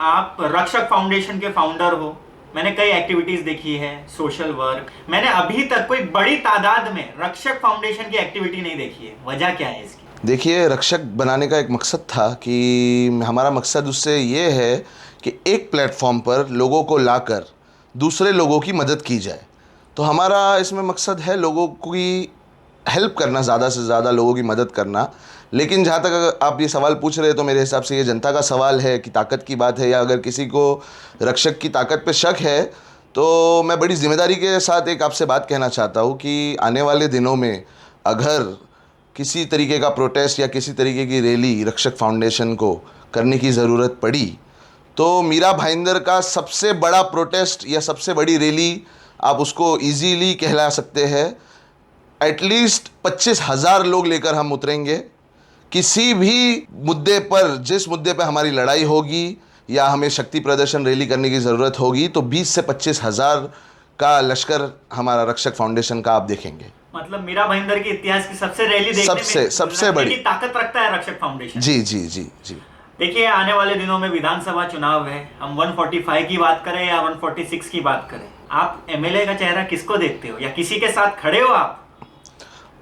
आप रक्षक फाउंडेशन के फाउंडर हो। मैंने कई एक्टिविटीज देखी है, सोशल वर्क। मैंने अभी तक कोई बड़ी तादाद में रक्षक फाउंडेशन की एक्टिविटी नहीं देखी है। वजह क्या है इसकी? देखिए, रक्षक बनाने का एक मकसद था कि हमारा मकसद उससे ये है कि एक प्लेटफॉर्म पर लोगों को लाकर दूसरे लोगों की मदद की जाए। तो हमारा इसमें मकसद है लोगों की हेल्प करना, ज़्यादा से ज़्यादा लोगों की मदद करना। लेकिन जहाँ तक अगर आप ये सवाल पूछ रहे हैं तो मेरे हिसाब से ये जनता का सवाल है कि ताकत की बात है, या अगर किसी को रक्षक की ताकत पे शक है तो मैं बड़ी ज़िम्मेदारी के साथ एक आपसे बात कहना चाहता हूँ कि आने वाले दिनों में अगर किसी तरीके का प्रोटेस्ट या किसी तरीके की रैली रक्षक फाउंडेशन को करने की ज़रूरत पड़ी तो मीरा भाईंदर का सबसे बड़ा प्रोटेस्ट या सबसे बड़ी रैली आप उसको इजीली कहला सकते हैं। एटलीस्ट 25,000 लोग लेकर हम उतरेंगे। किसी भी मुद्दे पर, जिस मुद्दे पर हमारी लड़ाई होगी या हमें शक्ति प्रदर्शन रैली करने की ज़रूरत होगी, तो 20 से 25,000 का लश्कर हमारा रक्षक फाउंडेशन का आप देखेंगे। मतलब मीरा भाईंदर के इतिहास की सबसे रैली देखने सबसे में बड़ी की ताकत रखता है रक्षक फाउंडेशन। जी जी जी जी। देखिए, आने वाले दिनों में विधानसभा चुनाव है। हम 145 की बात करें या 146 की बात करें, आप एमएलए का चेहरा किसको देखते हो, या किसी के साथ खड़े हो आप?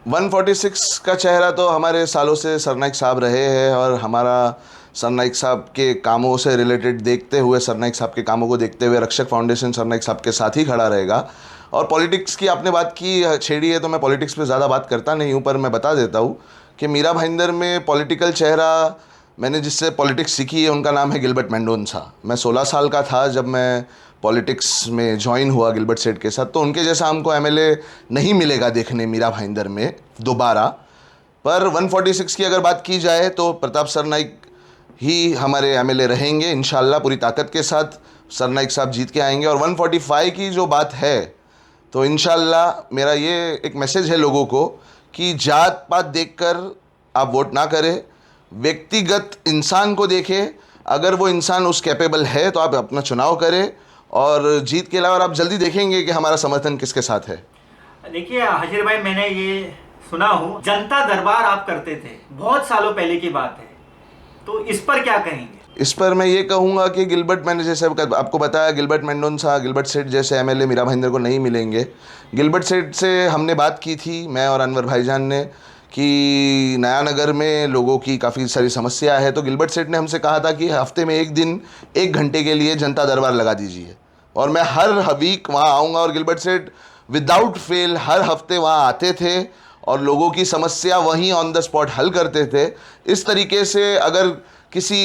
146 का चेहरा तो हमारे सालों से सरनाइक साहब रहे हैं, और हमारा सरनाइक साहब के कामों से रिलेटेड देखते हुए, सरनाइक साहब के कामों को देखते हुए रक्षक फाउंडेशन सरनाइक साहब के साथ ही खड़ा रहेगा। और पॉलिटिक्स की आपने बात की, छेड़ी है, तो मैं पॉलिटिक्स पे ज़्यादा बात करता नहीं हूँ, पर मैं बता देता हूँ कि मीरा भाईंदर में पॉलिटिकल चेहरा, मैंने जिससे पॉलिटिक्स सीखी है उनका नाम है गिलबर्ट मेंडोन्सा। मैं 16 साल का था जब मैं पॉलिटिक्स में ज्वाइन हुआ गिलबर्ट सेठ के साथ, तो उनके जैसा हमको एमएलए नहीं मिलेगा देखने मीरा भाईंदर में दोबारा। पर 146 की अगर बात की जाए तो प्रताप सरनाइक ही हमारे एमएलए रहेंगे इंशाल्लाह, पूरी ताकत के साथ सरनाइक साहब जीत के आएंगे। और 145 की जो बात है तो इंशाल्लाह मेरा ये एक मैसेज है लोगों को कि जात पात देखकर आप वोट ना करें, व्यक्तिगत इंसान को देखें। अगर वो इंसान उस कैपेबल है तो आप अपना चुनाव करें, और जीत के अलावा आप जल्दी देखेंगे कि हमारा समर्थन किसके साथ है। देखिए हाजिर भाई, मैंने ये सुना हूँ जनता दरबार आप करते थे, बहुत सालों पहले की बात है, तो इस पर क्या कहेंगे? इस पर मैं ये कहूँगा कि गिलबर्ट, मैंने जैसे आपको बताया, गिलबर्ट मेंडोन्सा, गिलबर्ट सेठ जैसे एमएलए मीरा भाईंदर को नहीं मिलेंगे। गिलबर्ट सेठ से हमने बात की थी, मैं और अनवर भाईजान ने, कि नया नगर में लोगों की काफ़ी सारी समस्या है। तो गिलबर्ट सेठ ने हमसे कहा था कि हफ्ते में एक दिन 1 घंटे के लिए जनता दरबार लगा दीजिए, और मैं हर वीक वहाँ आऊँगा। और गिलबर्ट सेठ विदाउट फेल हर हफ्ते वहाँ आते थे और लोगों की समस्या वहीं ऑन द स्पॉट हल करते थे। इस तरीके से अगर किसी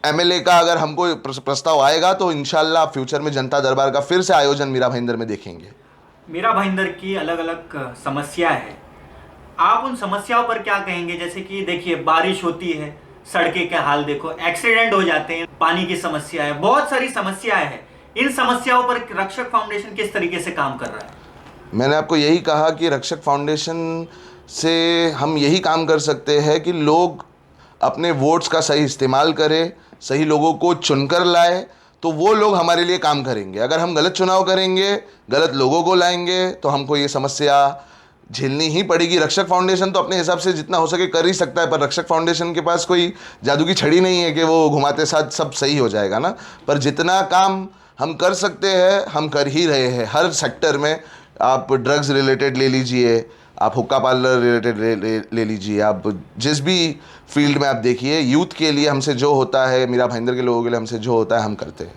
एमएलए का अगर हमको प्रस्ताव आएगा तो इंशाल्लाह फ्यूचर में जनता दरबार का फिर से आयोजन मीरा भाईंदर में देखेंगे। मीरा भाईंदर की अलग अलग समस्या है, आप उन समस्याओं पर क्या कहेंगे? जैसे कि देखिए, बारिश होती है, सड़कें के हाल देखो, एक्सीडेंट हो जाते हैं, पानी की समस्या है, बहुत सारी समस्याएं हैं। इन समस्याओं पर रक्षक फाउंडेशन किस तरीके से काम कर रहा है? मैंने आपको यही कहा कि रक्षक फाउंडेशन से हम यही काम कर सकते हैं कि लोग अपने वोट्स का सही इस्तेमाल करें, सही लोगों को चुनकर लाए, तो वो लोग हमारे लिए काम करेंगे। अगर हम गलत चुनाव करेंगे, गलत लोगों को लाएंगे, तो हमको ये समस्या झेलनी ही पड़ेगी। रक्षक फाउंडेशन तो अपने हिसाब से जितना हो सके कर ही सकता है, पर रक्षक फाउंडेशन के पास कोई जादू की छड़ी नहीं है कि वो घुमाते साथ सब सही हो जाएगा ना। पर जितना काम हम कर सकते हैं हम कर ही रहे हैं हर सेक्टर में। आप ड्रग्स रिलेटेड ले लीजिए, आप हुक्का पार्लर रिलेटेड ले लीजिए, आप जिस भी फील्ड में आप देखिए, यूथ के लिए हमसे जो होता है, मीरा भाईंदर के लोगों के लिए हमसे जो होता है हम करते हैं।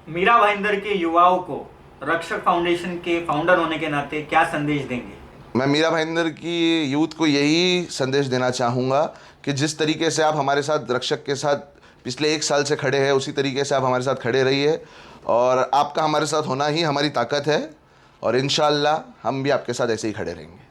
मीरा भाईंदर के युवाओं को रक्षक फाउंडेशन के फाउंडर होने के नाते क्या संदेश देंगे? मैं मीरा भाईंदर की यूथ को यही संदेश देना चाहूँगा कि जिस तरीके से आप हमारे साथ रक्षक के साथ पिछले 1 साल से खड़े हैं, उसी तरीके से आप हमारे साथ खड़े रहिए, और आपका हमारे साथ होना ही हमारी ताकत है, और इंशाअल्लाह हम भी आपके साथ ऐसे ही खड़े रहेंगे।